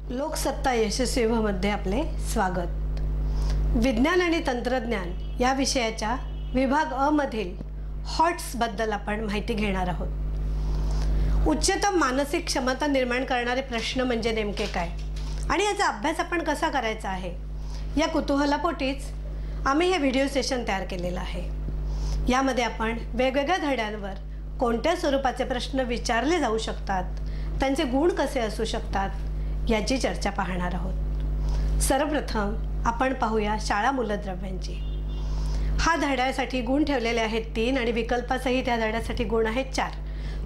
लोकसत्ता यशस्वी मध्ये आपले स्वागत। विज्ञान आणि तंत्रज्ञान या विषयाच्या विभाग अ मधील हॉट्स बद्दल आपण माहिती घेणार आहोत। उच्चतम मानसिक क्षमता निर्माण करणारे प्रश्न म्हणजे नेमके काय आणि याचा अभ्यास आपण कसा करायचा आहे या कुतूहलापोटीच आम्ही हे व्हिडिओ सेशन तयार केलेलं आहे। यामध्ये आपण वेगवेगळ्या धड्यांवर कोणत्या स्वरूपाचे प्रश्न विचारले जाऊ शकतात, त्यांचे गुण कसे असू शकतात याची चर्चा पाहणार आहोत। सर्वप्रथम आपण पाहूया शाळा मूलद्रव्यांची। हा धड्यासाठी गुण ठेवलेले आहेत 3 आणि विकल्पासहित या धड्यासाठी गुण आहेत 4।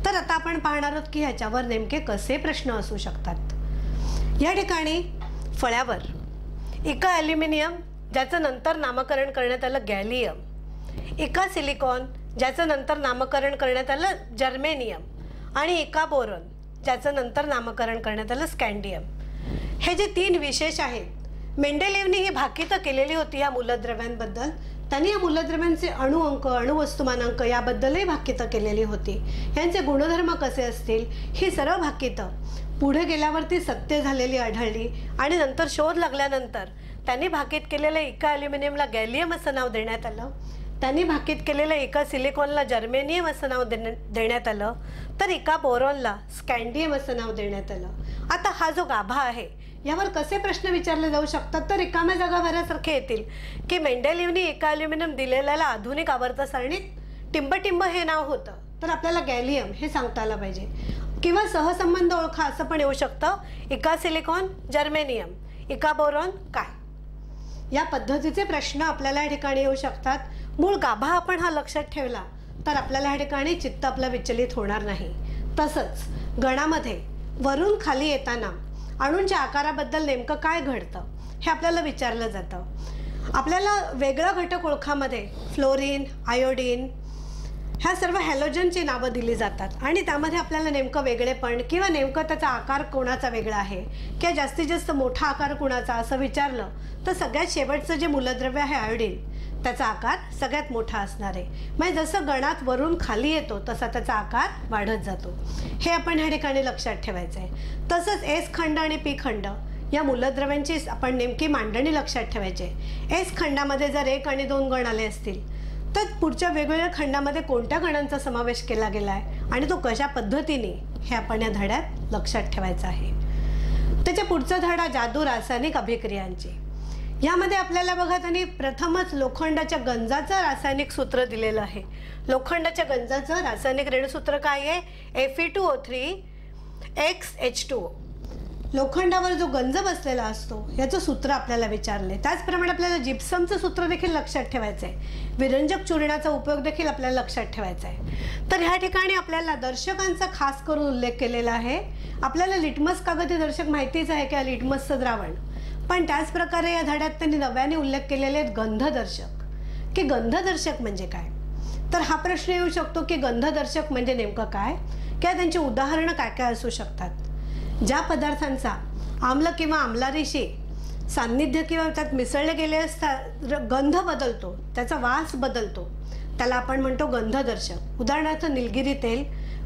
तर आता आपण पाहणार आहोत की ह्याच्यावर नेमके कसे प्रश्न असू शकतात। या ठिकाणी फळ्यावर एका ॲल्युमिनियम ज्याचं नंतर नामकरण करण्यात आलं गॅलियम, एका सिलिकॉन ज्याचं नंतर नामकरण करण्यात आलं जर्मेनियम आणि एका बोरॉन ज्याचं नंतर नामकरण करण्यात आलं स्कँडियम। हे जे 3 विशेष आहेत, मेंडेलिव्हनी ही भाकितं केलेली होती या मूलद्रव्यांबद्दल। त्यांनी या मूलद्रव्यांचे अणुअंक, अणुवस्तुमानांक याबद्दलही भाकितं केलेली होती। यांचे गुणधर्म कसे असतील ही सर्व भाकितं पुढे गेल्यावरती सत्य झालेली आढळली आणि नंतर शोध लागल्यानंतर त्यांनी भाकित केलेल्या एका ॲल्युमिनियमला गॅलियम असं नाव देण्यात आलं, त्यांनी भाकित केलेल्या एका सिलिकॉनला जर्मेनियम असं नाव देण्यात आलं, तर एका बोरॉनला स्कँडियम असं नाव देण्यात आलं। आता हा जो गाभा आहे यावर कसे प्रश्न विचारले जाऊ शकतात, तर रिकाम्या जागा भरासारखे येतील की मेंडेलिव्हनी एका ॲल्युमिनियम दिलेल्याला आधुनिक आवर्त सारणीत टिंबटिंब हे नाव होतं, तर आपल्याला गॅलियम हे सांगता आलं पाहिजे। किंवा सहसंबंध ओळखा असं पण येऊ शकतं, एका सिलिकॉन जर्मेनियम, एका बोरॉन काय। या पद्धतीचे प्रश्न आपल्याला या ठिकाणी येऊ शकतात। मूळ गाभा आपण हा लक्षात ठेवला तर आपल्याला या ठिकाणी चित्त आपलं विचलित होणार नाही। तसंच गणामध्ये वरून खाली येताना अणूंच्या आकाराबद्दल नेमकं काय घडतं हे आपल्याला विचारलं जातं। आपल्याला वेगळा घटक ओळखामध्ये फ्लोरीन, आयोडीन ह्या सर्व हॅलोजनची नावं दिली जातात आणि त्यामध्ये आपल्याला नेमकं वेगळेपण किंवा नेमकं त्याचा आकार कोणाचा वेगळा आहे किंवा जास्तीत जास्त मोठा आकार कोणाचा असं विचारलं तर सगळ्यात शेवटचं जे मूलद्रव्य आहे आयोडीन, त्याचा आकार सगळ्यात मोठा असणार आहे। म्हणजे जसं गणात वरून खाली येतो तसा त्याचा आकार वाढत जातो, हे आपण ह्या ठिकाणी लक्षात ठेवायचं आहे। तसंच एस खंड आणि पी खंड या मूलद्रव्यांची आपण नेमकी मांडणी लक्षात ठेवायची आहे। एस खंडामध्ये जर 1 आणि 2 गण आले असतील तर पुढच्या वेगवेगळ्या खंडामध्ये कोणत्या गणांचा समावेश केला गेला आहे आणि तो कशा पद्धतीने हे आपण या धड्यात लक्षात ठेवायचं आहे। त्याच्या पुढचा धडा जादू रासायनिक अभिक्रियांची। यामध्ये आपल्याला बघा त्यांनी प्रथमच लोखंडाच्या गंजाचं रासायनिक सूत्र दिलेलं आहे। लोखंडाच्या गंजाचं रासायनिक रेणूसूत्र काय आहे? Fe2O3 XH2O। लोखंडावर जो गंज बसलेला असतो याचं सूत्र आपल्याला विचारले। त्याचप्रमाणे आपल्याला जिप्समचं सूत्र देखील लक्षात ठेवायचं आहे। विरंजक चूर्णाचा उपयोग देखील आपल्याला लक्षात ठेवायचा आहे। तर ह्या ठिकाणी आपल्याला दर्शकांचा खास करून उल्लेख केलेला आहे। आपल्याला लिटमस कागद हे दर्शक माहितीच आहे की लिटमसचं द्रावण, पण त्याच प्रकारे या धड्यात त्यांनी नव्याने उल्लेख केलेले आहेत गंधदर्शक। की गंधदर्शक म्हणजे काय, तर हा प्रश्न येऊ शकतो की गंधदर्शक म्हणजे नेमकं काय किंवा त्यांची उदाहरणं काय काय असू शकतात। ज्या पदार्थांचा आम्ल किंवा आम्लारीशी सान्निध्य किंवा त्यात मिसळले गेले असतात गंध बदलतो, त्याचा वास बदलतो, त्याला आपण म्हणतो गंधदर्शक। उदाहरणार्थ निलगिरी तेल,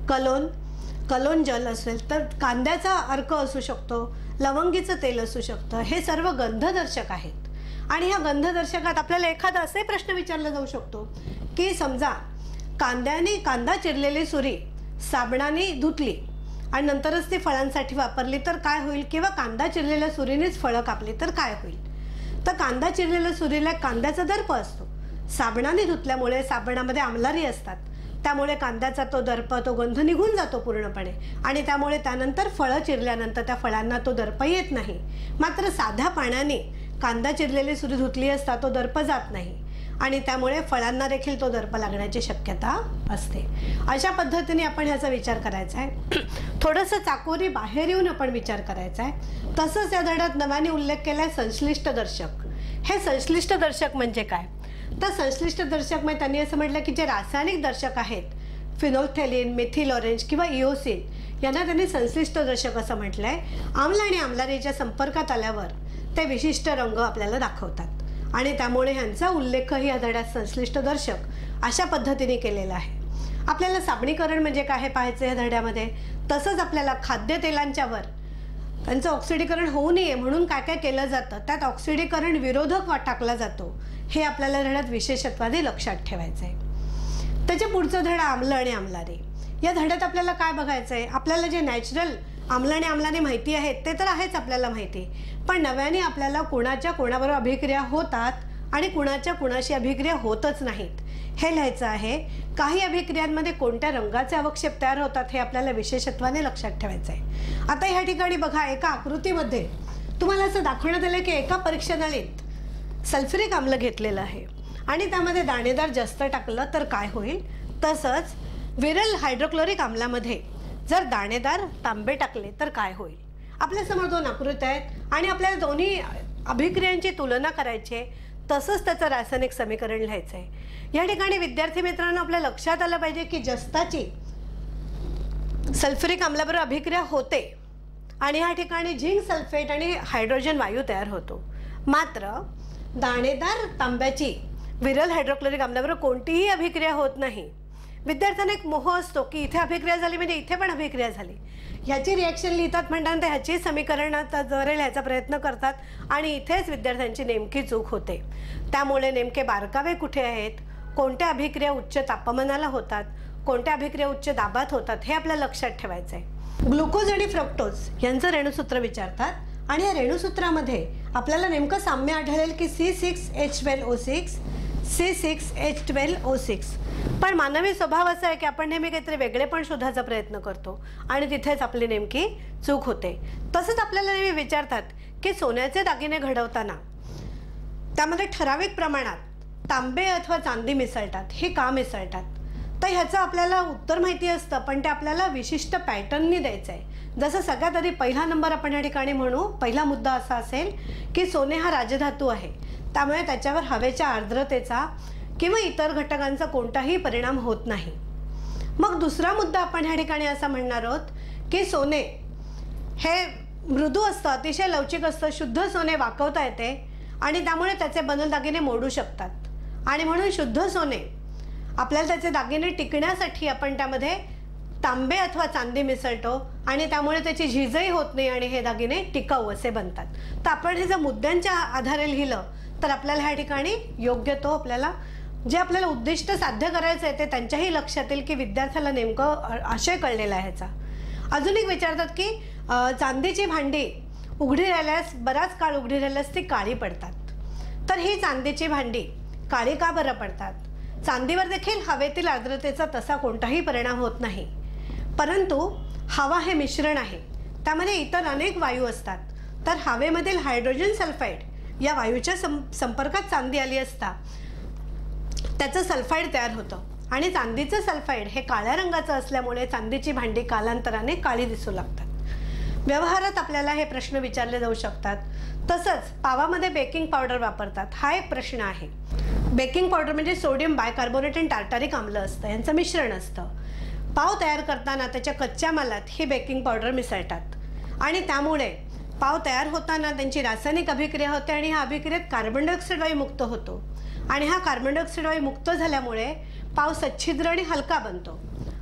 कलोन जल असेल तर कांद्याचा अर्क असू शकतो, लवंगीचं तेल असू शकतं, हे सर्व गंधदर्शक आहेत। आणि ह्या गंधदर्शकात आपल्याला एखादा असे प्रश्न विचारला जाऊ शकतो की समजा कांदा चिरलेली सुरी साबणाने धुतली आणि नंतरच ती फळांसाठी वापरली तर काय होईल, किंवा कांदा चिरलेल्या सुरीनेच फळं कापली तर काय होईल। तर कांदा चिरलेल्या सुरीला कांद्याचा दर्प असतो, साबणाने धुतल्यामुळे साबणामध्ये आम्लारी असतात, त्यामुळे कांद्याचा तो दर्प, तो गंध निघून जातो पूर्णपणे आणि त्यामुळे त्यानंतर फळं चिरल्यानंतर त्या फळांना तो दर्प येत नाही। मात्र साध्या पाण्याने कांदा चिरलेली सुरी धुतली असता तो दर्प जात नाही आणि त्यामुळे फळांना देखील तो दर्प लागण्याची शक्यता असते। अशा पद्धतीने आपण ह्याचा विचार करायचा आहे। थोडंसं चाकोरी बाहेर येऊन आपण विचार करायचा आहे। तसंच या धड्यात नव्याने उल्लेख केला आहे संश्लिष्ट दर्शक। हे संश्लिष्ट दर्शक म्हणजे काय, तर संश्लिष्ट दर्शक म्हणजे त्यांनी असं म्हटलं की जे रासायनिक दर्शक आहेत फिनोल्फ्थेलिन, मेथिल ऑरेंज किंवा इओसिन यांना त्यांनी संश्लिष्ट दर्शक असं म्हटलं आहे। आम्ल आणि आम्लारीच्या संपर्कात आल्यावर ते विशिष्ट रंग आपल्याला दाखवतात आणि त्यामुळे ह्यांचा उल्लेखही या धड्यात संश्लिष्ट दर्शक अशा पद्धतीने केलेला आहे। आपल्याला साबणीकरण म्हणजे काय हे पाहायचं या धड्यामध्ये। तसंच आपल्याला खाद्यतेलांच्यावर त्यांचं ऑक्सिडीकरण होऊ नये म्हणून काय काय केलं जातं, त्यात ऑक्सिडीकरण विरोधक टाकला जातो, हे आपल्याला धड्यात विशेषत्वाने लक्षात ठेवायचं आहे. त्याच्या पुढचं धडा आम्ल आणि आम्लारे. या धड्यात आपल्याला काय बघायचं आहे, आपल्याला जे नॅचरल आम्ल आणि आम्लाने माहिती आहेत ते तर आहेच आपल्याला माहिती, पण नव्याने आपल्याला कोणाच्या कोणाबरोबर अभिक्रिया होतात आणि कुणाच्या कुणाशी अभिक्रिया होतच नाहीत हे लिहायचं आहे. काही अभिक्रियांमध्ये कोणत्या रंगाचे अवक्षेप तयार होतात हे आपल्याला विशेषत्वाने लक्षात ठेवायचं आहे. आता ह्या ठिकाणी बघा, एका आकृतीमध्ये तुम्हाला असं दाखवण्यात आलं की एका परीक्षानळीत सल्फ्युरिक आम्ल घेतलेलं आहे आणि त्यामध्ये दाणेदार जास्त टाकलं तर काय होईल, तसंच विरल हायड्रोक्लोरिक आम्लामध्ये जर दाणेदार तांबे टाकले तर काय होईल. आपल्यासमोर दोन आकृत्या आहेत आणि आपल्याला दोन्ही अभिक्रियांची तुलना करायची आहे, तसंच त्याचं रासायनिक समीकरण लिहायचं आहे. या ठिकाणी विद्यार्थी मित्रांनो आपल्या लक्षात आलं पाहिजे की जस्ताची सल्फ्युरिक आम्लाबरोबर अभिक्रिया होते आणि या ठिकाणी झिंक सल्फेट आणि हायड्रोजन वायू तयार होतो. मात्र दाणेदार तांब्याची विरल हायड्रोक्लोरिक आम्लाबरोबर कोणतीही अभिक्रिया होत नाही. विद्यार्थ्यांना एक मोह असतो की इथे अभिक्रिया झाली म्हणजे इथे पण अभिक्रिया झाली, ह्याची रिॲक्शन लिहितात म्हणतात ते ह्याची समीकरणात जर लिहायचा प्रयत्न करतात आणि इथेच विद्यार्थ्यांची नेमकी चूक होते. त्यामुळे नेमके बारकावे कुठे आहेत, कोणत्या अभिक्रिया उच्च तापमानाला होतात, कोणत्या अभिक्रिया उच्च दाबात होतात हे आपल्याला लक्षात ठेवायचं आहे. ग्लुकोज आणि फ्रक्टोज यांचं रेणुसूत्र विचारतात आणि या रेणुसूत्रामध्ये आपल्याला नेमकं साम्य आढळेल की C6H12O6 C6H12O6. पण मानवी स्वभाव असा आहे की आपण नेहमी काहीतरी वेगळेपण शोधायचा प्रयत्न करतो आणि तिथेच आपली नेमकी चूक होते. तसंच आपल्याला नेहमी विचारतात की सोन्याचे दागिने घडवताना त्यामध्ये ठराविक प्रमाणात तांबे अथवा चांदी मिसळतात, हे का मिसळतात. तर ह्याचं आपल्याला उत्तर माहिती असतं, पण ते आपल्याला विशिष्ट पॅटर्ननी द्यायचं आहे. जसं सगळ्यात आधी पहिला नंबर आपण या ठिकाणी म्हणू, पहिला मुद्दा असा असेल की सोने हा राजधातू आहे, त्यामुळे त्याच्यावर हवेच्या आर्द्रतेचा किंवा इतर घटकांचा कोणताही परिणाम होत नाही. मग दुसरा मुद्दा आपण ह्या ठिकाणी असा म्हणणार आहोत की सोने हे मृदू असतं, अतिशय लवचिक असतं, शुद्ध सोने वाकवता येते आणि त्यामुळे त्याचे बनल दागिने मोडू शकतात आणि म्हणून शुद्ध सोने आपल्याला त्याचे दागिने टिकण्यासाठी आपण त्यामध्ये तांबे अथवा चांदी मिसळतो आणि त्यामुळे त्याची झीजही होत नाही आणि हे दागिने टिकाऊ असे बनतात. तर आपण हे जर मुद्द्यांच्या आधारे लिहिलं तर आपल्याला ह्या ठिकाणी योग्य तो आपल्याला जे आपल्याला उद्दिष्ट साध्य करायचं आहे ते त्यांच्याही लक्षात येईल की विद्यार्थ्याला नेमकं आशय कळलेला आहे ह्याचा. अजून एक विचारतात की चांदीची भांडी उघडी राहिल्यास, बराच काळ उघडी राहिल्यास ती काळी पडतात. तर ही चांदीची भांडी काळी का बरं पडतात. चांदीवर देखील हवेतील आर्द्रतेचा तसा कोणताही परिणाम होत नाही, परंतु हवा हे मिश्रण आहे, त्यामध्ये इतर अनेक वायू असतात. तर हवेमधील हायड्रोजन सल्फाईड या वायूच्या संपर्कात चांदी आली असता त्याचं सल्फाईड तयार होतं आणि चांदीचं सल्फाईड हे काळ्या रंगाचं असल्यामुळे चांदीची भांडी कालांतराने काळी दिसू लागतात. व्यवहारात आपल्याला हे प्रश्न विचारले जाऊ शकतात. तसंच पावामध्ये बेकिंग पावडर वापरतात, हा एक प्रश्न आहे. बेकिंग पावडर म्हणजे सोडियम बायकार्बोनेट आणि टार्टारिक आम्ल असतं, यांचं मिश्रण असतं. पाव तयार करताना त्याच्या कच्च्या मालात ही बेकिंग पावडर मिसळतात आणि त्यामुळे पाव तयार होताना त्यांची रासायनिक अभिक्रिया होते आणि ह्या अभिक्रियेत कार्बन डायऑक्साईड वायू मुक्त होतो आणि हा कार्बन डायऑक्साईड वायू मुक्त झाल्यामुळे पाव सच्छिद्र आणि हलका बनतो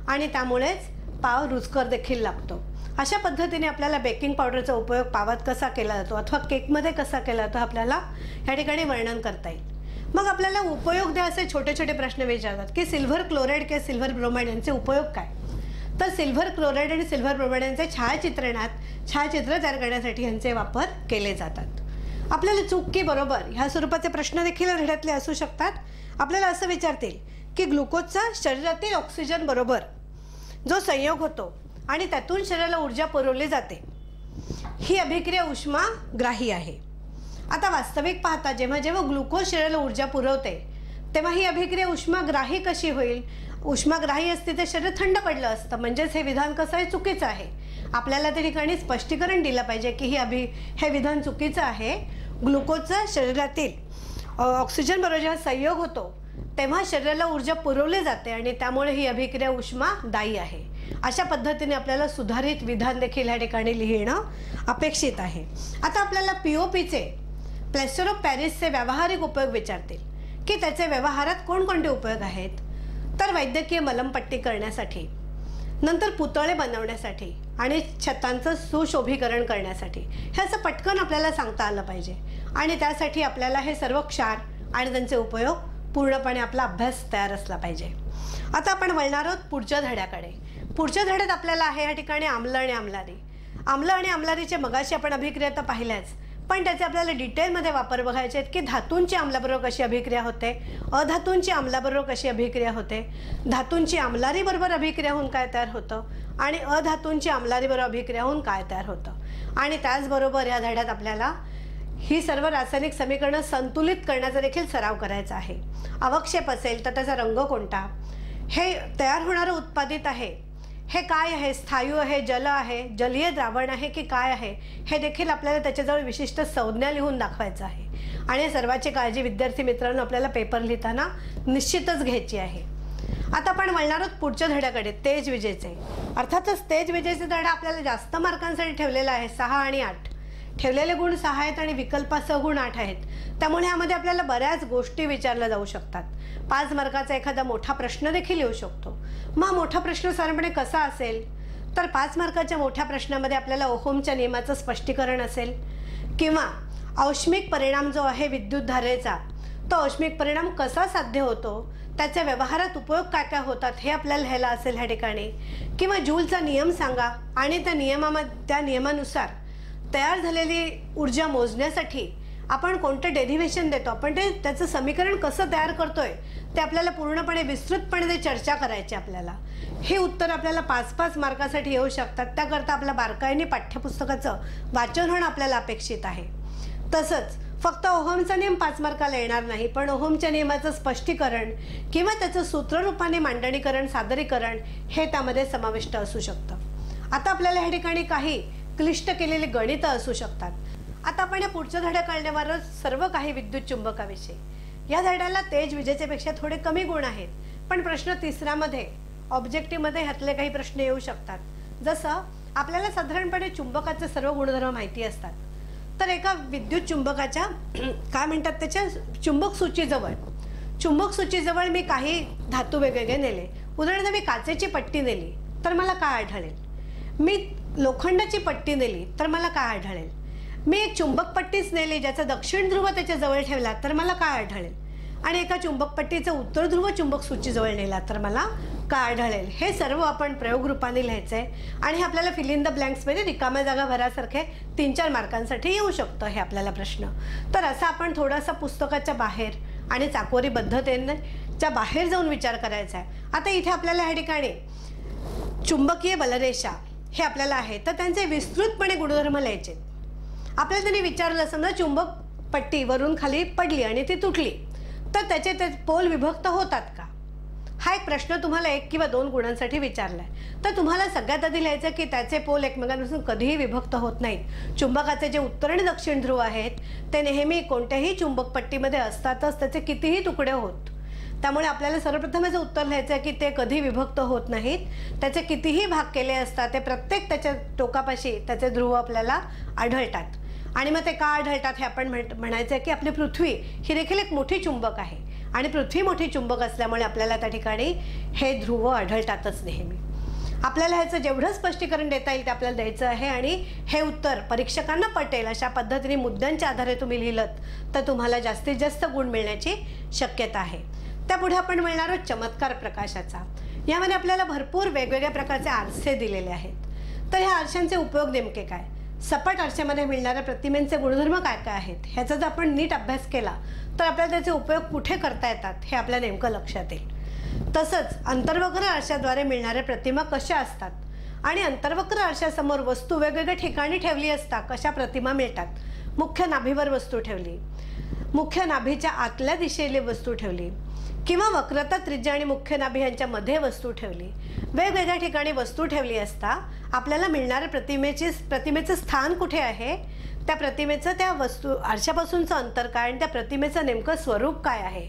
आणि त्यामुळेच पाव रुचकर देखील लागतो. अशा पद्धतीने आपल्याला बेकिंग पावडरचा उपयोग पावात कसा केला जातो अथवा केकमध्ये कसा केला जातो आपल्याला या ठिकाणी वर्णन करता येईल. मग आपल्याला उपयोग द्या असे छोटे छोटे प्रश्न विचारतात की सिल्व्हर क्लोराईड किंवा सिल्व्हर ब्रोमाइड यांचे उपयोग काय. तर सिल्व्हर क्लोराईड आणि सिल्व्हर ब्रोमाइड यांचे छायाचित्र तयार करण्यासाठी यांचे वापर केले जातात. आपल्याला चूक की बरोबर ह्या स्वरूपाचे प्रश्न देखील धड्यातले असू शकतात. आपल्याला असं विचारतील की ग्लुकोजचा शरीरातील ऑक्सिजन बरोबर जो संयोग होतो आणि त्यातून शरीराला ऊर्जा पुरवली जाते, ही अभिक्रिया उष्माग्राही आहे. आता वास्तविक पाहता जेव्हा जेव्हा ग्लुकोज शरीराला ऊर्जा पुरवते तेव्हा ही अभिक्रिया उष्माग्राही कशी होईल. उष्माग्राही असते तर शरीर थंड पडलं असतं, म्हणजेच हे विधान कसं आहे, चुकीचं आहे. आपल्याला त्या ठिकाणी स्पष्टीकरण दिलं पाहिजे की हे विधान चुकीचं आहे. ग्लुकोजचा शरीरातील ऑक्सिजन बरोबर जेव्हा संयोग होतो तेव्हा शरीराला ऊर्जा पुरवली जाते आणि त्यामुळे ही अभिक्रिया उष्मादायी आहे. अशा पद्धतीने आपल्याला सुधारित विधान देखील या ठिकाणी लिहिणं अपेक्षित आहे. आता आपल्याला POPचे प्लॅस्टर ऑफ पॅरिसचे व्यावहारिक उपयोग विचारतील की त्याचे व्यवहारात कोणकोणते उपयोग आहेत. तर वैद्यकीय मलमपट्टी करण्यासाठी, नंतर पुतळे बनवण्यासाठी आणि छतांचं सुशोभीकरण करण्यासाठी हे असं पटकन आपल्याला सांगता आलं पाहिजे. आणि त्यासाठी आपल्याला हे सर्व क्षार आणि त्यांचे उपयोग पूर्णपणे आपला अभ्यास तयार असला पाहिजे. आता आपण वळणार आहोत पुढच्या धड्याकडे. पुढच्या धड्यात आपल्याला आहे या ठिकाणी आम्ल आणि आम्लारी. आम्ल आणि आम्लारीचे मगाशी आपण अभिक्रिया तर पाहिल्याच, पण त्याचे आपल्याला डिटेलमध्ये वापर बघायचे आहेत की धातूंची आम्लाबरोबर कशी अभिक्रिया होते, अधातूंची आम्लाबरोबर कशी अभिक्रिया होते, धातूंची आम्लारीबरोबर अभिक्रिया होऊन काय तयार होतं आणि अधातूंची आम्लारीबरोबर अभिक्रिया होऊन काय तयार होतं. आणि त्याचबरोबर या धड्यात आपल्याला ही सर्व रासायनिक समीकरणं संतुलित करण्याचा देखील सराव करायचा आहे. अवक्षेप असेल तर त्याचा रंग कोणता, हे तयार होणारं उत्पादित आहे हे काय आहे, स्थायू आहे, जल आहे, जलीय द्रावण आहे की काय आहे, हे देखील आपल्याला त्याच्याजवळ विशिष्ट संज्ञा लिहून दाखवायचं आहे. आणि या सर्वाची काळजी विद्यार्थी मित्रांनो आपल्याला पेपर लिहिताना निश्चितच घ्यायची आहे. आता आपण वळणार आहोत पुढच्या धड्याकडे, तेज विजेचे. अर्थातच तेज विजेचे धडा आपल्याला जास्त मार्कांसाठी ठेवलेला आहे. 6 आणि 8 ठेवलेले गुण 6 आहेत आणि विकल्पासह गुण 8 आहेत. त्यामुळे यामध्ये आपल्याला बऱ्याच गोष्टी विचारल्या जाऊ शकतात. 5 मार्काचा एखादा मोठा प्रश्न देखील येऊ शकतो. मग मोठा प्रश्न साधारणपणे कसा असेल तर 5 मार्काच्या मोठ्या प्रश्नामध्ये आपल्याला ओहमच्या नियमाचं स्पष्टीकरण असेल किंवा औष्मिक परिणाम जो आहे विद्युतधारेचा, तो औष्मिक परिणाम कसा साध्य होतो, त्याच्या व्यवहारात उपयोग काय काय होतात हे आपल्याला लिहायला असेल ह्या ठिकाणी, किंवा जूलचा नियम सांगा आणि त्या नियमानुसार तयार झालेली ऊर्जा मोजण्यासाठी आपण कोणतं डेरिव्हेशन देतो, आपण त्याचं समीकरण कसं तयार करतोय ते आपल्याला पूर्णपणे विस्तृतपणे ते चर्चा करायची. आपल्याला हे उत्तर आपल्याला 5-5 मार्कासाठी येऊ शकतात. त्याकरता आपल्या बारकाईने पाठ्यपुस्तकाचं वाचन होणं आपल्याला अपेक्षित आहे. तसंच फक्त ओहमचा नियम 5 मार्काला येणार नाही, पण ओहमच्या नियमाचं स्पष्टीकरण किंवा त्याचं सूत्ररूपाने मांडणीकरण, सादरीकरण हे त्यामध्ये समाविष्ट असू शकतं. आता आपल्याला ह्या ठिकाणी काही क्लिष्ट केलेली गणितं असू शकतात. आता आपण या पुढच्या धड्या कळण्यावर सर्व काही विद्युत चुंबकाविषयी. या धड्याला तेज विजेचे पेक्षा थोडे कमी गुण आहेत, पण प्रश्न 3मध्ये ऑब्जेक्टिव्हमध्ये ह्यातले काही प्रश्न येऊ शकतात. जसं आपल्याला साधारणपणे चुंबकाचे सर्व गुणधर्म माहिती असतात, तर एका विद्युत चुंबकाच्या काय म्हणतात त्याच्या चुंबक सूचीजवळ मी काही धातू वेगवेगळे नेले. उदाहरणार्थ मी काचेची पट्टी नेली तर मला काय आढळेल, मी लोखंडाची पट्टी नेली तर मला काय आढळेल, मी एक चुंबक पट्टीच नेली ज्याचा दक्षिण ध्रुव त्याच्या जवळ ठेवला तर मला काय आढळेल, आणि एका चुंबक पट्टीचं उत्तर ध्रुव चुंबक सूचीजवळ नेला तर मला काय आढळेल. हे सर्व आपण प्रयोग रूपाने लिहायचं आहे आणि हे आपल्याला फिल इन द ब्लँक्समध्ये रिकाम्या जागा भरासारखे 3-4 मार्कांसाठी येऊ शकतं हे आपल्याला प्रश्न. तर असं आपण थोडासा पुस्तकाच्या बाहेर आणि चाकोरी पद्धतीच्या बाहेर जाऊन विचार करायचा आहे. आता इथे आपल्याला ह्या ठिकाणी चुंबकीय बलरेषा हे आपल्याला आहे, तर त्यांचे विस्तृतपणे गुणधर्म लिहायचे. आपल्याला त्यांनी विचारलं समजा चुंबक पट्टी वरून खाली पडली आणि ती तुटली तर त्याचे ते पोल विभक्त होतात का, हा एक प्रश्न तुम्हाला 1 किंवा 2 गुणांसाठी विचारलाय. तर तुम्हाला सगळ्यात आधी लिहायचं की त्याचे पोल एकमेकांपासून कधीही विभक्त होत नाहीत. चुंबकाचे जे उत्तर आणि दक्षिण ध्रुव आहेत ते नेहमी कोणत्याही चुंबक पट्टीमध्ये असतातच, त्याचे कितीही तुकडे होत. त्यामुळे आपल्याला सर्वप्रथम याचं उत्तर लिहायचं आहे की ते कधी विभक्त होत नाहीत. त्याचे कितीही भाग केले असतात ते प्रत्येक त्याच्या टोकापाशी त्याचे ध्रुव आपल्याला आढळतात. आणि मग ते का आढळतात हे आपण म्हणायचं आहे की आपली पृथ्वी ही देखील एक मोठी चुंबक आहे आणि पृथ्वी मोठी चुंबक असल्यामुळे आपल्याला त्या ठिकाणी हे ध्रुव आढळतातच नेहमी. आपल्याला ह्याचं जेवढं स्पष्टीकरण देता येईल ते आपल्याला द्यायचं आहे आणि हे उत्तर परीक्षकांना पटेल अशा पद्धतीने मुद्द्यांच्या आधारे तुम्ही लिहिलं तर तुम्हाला जास्तीत जास्त गुण मिळण्याची शक्यता आहे. त्यापुढे आपण मिळणार आहोत चमत्कार प्रकाशाचा. यामध्ये आपल्याला भरपूर वेगवेगळ्या प्रकारचे आरसे दिलेले आहेत. तर ह्या आरशांचे उपयोग नेमके काय, सपाट आरशामध्ये मिळणाऱ्या प्रतिमेंचे गुणधर्म काय काय आहेत, ह्याचा जर आपण नीट अभ्यास केला तर आपल्याला त्याचे उपयोग कुठे करता येतात हे आपल्या नेमकं लक्षात येईल. तसंच अंतर्वक्र आरशाद्वारे मिळणाऱ्या प्रतिमा कशा असतात आणि अंतर्वक्र आरशासमोर वस्तू वेगवेगळ्या ठिकाणी ठेवली असता कशा प्रतिमा मिळतात. मुख्य नाभीवर वस्तू ठेवली, मुख्य नाभीच्या आतल्या दिशेला वस्तू ठेवली किंवा वक्रता त्रिज्या आणि मुख्य नाभी यांच्यामध्ये वस्तू ठेवली, वेगवेगळ्या ठिकाणी वस्तू ठेवली असता आपल्याला मिळणाऱ्या प्रतिमेचं स्थान कुठे आहे, त्या प्रतिमेचं त्या वस्तू आरशापासूनचं अंतर काय आणि त्या प्रतिमेचं नेमकं स्वरूप काय आहे,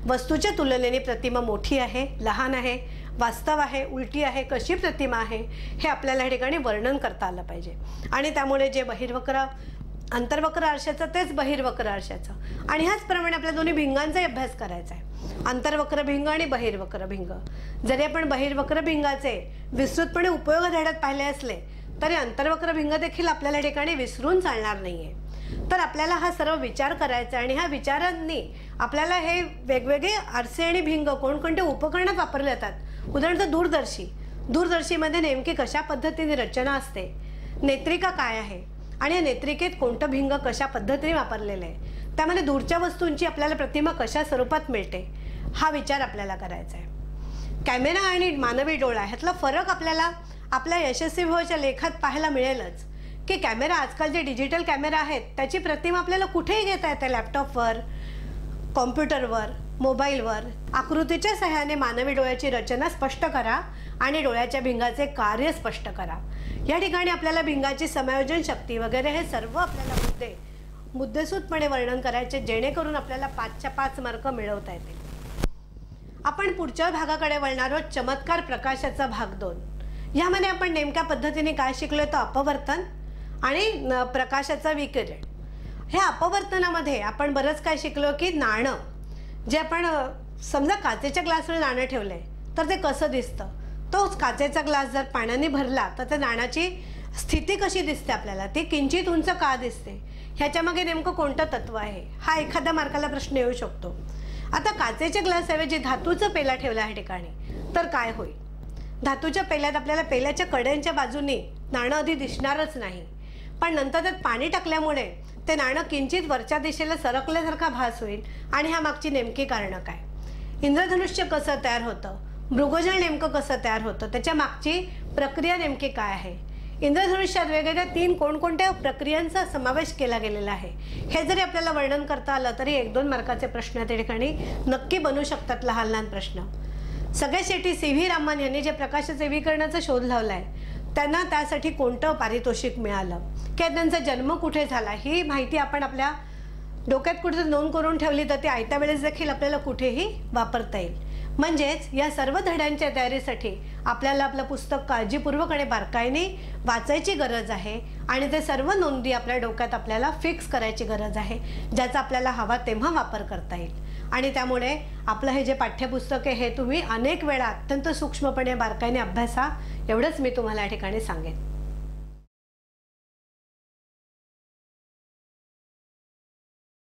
वस्तूच्या तुलनेने प्रतिमा मोठी आहे, लहान आहे, वास्तव आहे, उलटी आहे, कशी प्रतिमा आहे हे आपल्याला या ठिकाणी वर्णन करता आलं पाहिजे. आणि त्यामुळे जे बहिर्वक्र अंतर्वक्र आरशाचं तेच बहिर्वक्र आरशाचं, आणि ह्याचप्रमाणे आपल्या दोन्ही भिंगांचाही अभ्यास करायचा आहे, अंतर्वक्र भिंग आणि बहिर्वक्र भिंग. जरी आपण बहिर्वक्र भिंगाचे विस्तृतपणे उपयोग धड्यात पाहिले असले तरी अंतर्वक्र भिंग देखील आपल्याला या ठिकाणी विसरून चालणार नाहीये. तर आपल्याला हा सर्व विचार करायचा आणि ह्या विचारांनी आपल्याला हे वेगवेगळे आरसे आणि भिंग कोणकोणते उपकरणात वापरले जातात. उदाहरणार्थ दूरदर्शीमध्ये नेमकी कशा पद्धतीने रचना असते, नेत्रिका काय आहे आणि या नेत्रिकेत कोणतं भिंग कशा पद्धतीने वापरलेलं आहे, त्यामध्ये दूरच्या वस्तूंची आपल्याला प्रतिमा कशा स्वरूपात मिळते, हा विचार आपल्याला करायचा आहे. कॅमेरा आणि मानवी डोळा ह्यातला फरक आपल्याला आपल्या यशस्वी व्हायच्या लेखात पाहायला मिळेलच की कॅमेरा, आजकाल जे डिजिटल कॅमेरा आहेत त्याची प्रतिमा आपल्याला कुठेही घेता येते, लॅपटॉपवर, कॉम्प्युटरवर, मोबाईलवर. आकृतीच्या सहाय्याने मानवी डोळ्याची रचना स्पष्ट करा आणि डोळ्याच्या भिंगाचे कार्य स्पष्ट करा. या ठिकाणी आपल्याला भिंगाची समायोजन शक्ती वगैरे हे सर्व आपल्याला मुद्देसूदपणे वर्णन करायचे, जेणेकरून आपल्याला 5च्या 5 मार्क मिळवता येतील. आपण पुढच्या भागाकडे वळणार आहोत, चमत्कार प्रकाशाचा भाग 2. यामध्ये आपण नेमक्या पद्धतीने काय शिकलो तर अपवर्तन आणि प्रकाशाचा विकिरण. ह्या अपवर्तनामध्ये आपण बरंच काय शिकलो की नाणं जे आपण समजा काचेच्या ग्लासवर नाणं ठेवलंय तर ते कसं दिसतं, तोच काचेचा ग्लास जर पाण्याने भरला तर त्या नाण्याची स्थिती कशी दिसते आपल्याला, ती किंचित उंच का दिसते, ह्याच्यामागे नेमकं कोणतं तत्व आहे, हा एखाद्या मार्काला प्रश्न येऊ शकतो. आता काचेच्या ग्लासऐवजी धातूचं पेला ठेवला या ठिकाणी तर काय होईल. धातूच्या पेल्यात आपल्याला पेल्याच्या कड्यांच्या बाजूने नाणं आधी दिसणारच नाही, पण नंतर त्यात पाणी टाकल्यामुळे ते नाणं किंचित वरच्या दिशेला सरकल्यासारखा भास होईल. आणि ह्या मागची नेमकी कारणं काय, इंद्रधनुष्य कसं तयार होतं, मृगजळ नेमकं कसं तयार होतं, त्याच्या मागची प्रक्रिया नेमकी काय आहे. इंद्रधनुष्यात वेगवेगळ्या 3 कोणकोणत्या प्रक्रियांचा समावेश केला गेलेला आहे, हे जरी आपल्याला वर्णन करता आलं तरी 1-2 मार्काचे प्रश्न त्या ठिकाणी नक्की बनू शकतात, लहान लहान प्रश्न. सगळ्यात शेवटी C.V. रामन यांनी जे प्रकाशाचे विकिरणाचा शोध लावला आहे त्यांना त्यासाठी कोणतं पारितोषिक मिळालं किंवा त्यांचा जन्म कुठे झाला, ही माहिती आपण आपल्या डोक्यात कुठे नोंद करून ठेवली तर ती आयत्या वेळेस देखील आपल्याला कुठेही वापरता येईल. म्हणजेच या सर्व धड्यांच्या तयारीसाठी आपल्याला आपलं पुस्तक काळजीपूर्वक आणि बारकाईने वाचायची गरज आहे आणि ते सर्व नोंदी आपल्या डोक्यात आपल्याला फिक्स करायची गरज आहे, ज्याचा आपल्याला हवा तेव्हा वापर करता येईल. आणि त्यामुळे आपलं हे जे पाठ्यपुस्तक आहे हे तुम्ही अनेक वेळा अत्यंत सूक्ष्मपणे बारकाईने अभ्यासा, एवढंच मी तुम्हाला या ठिकाणी सांगेन.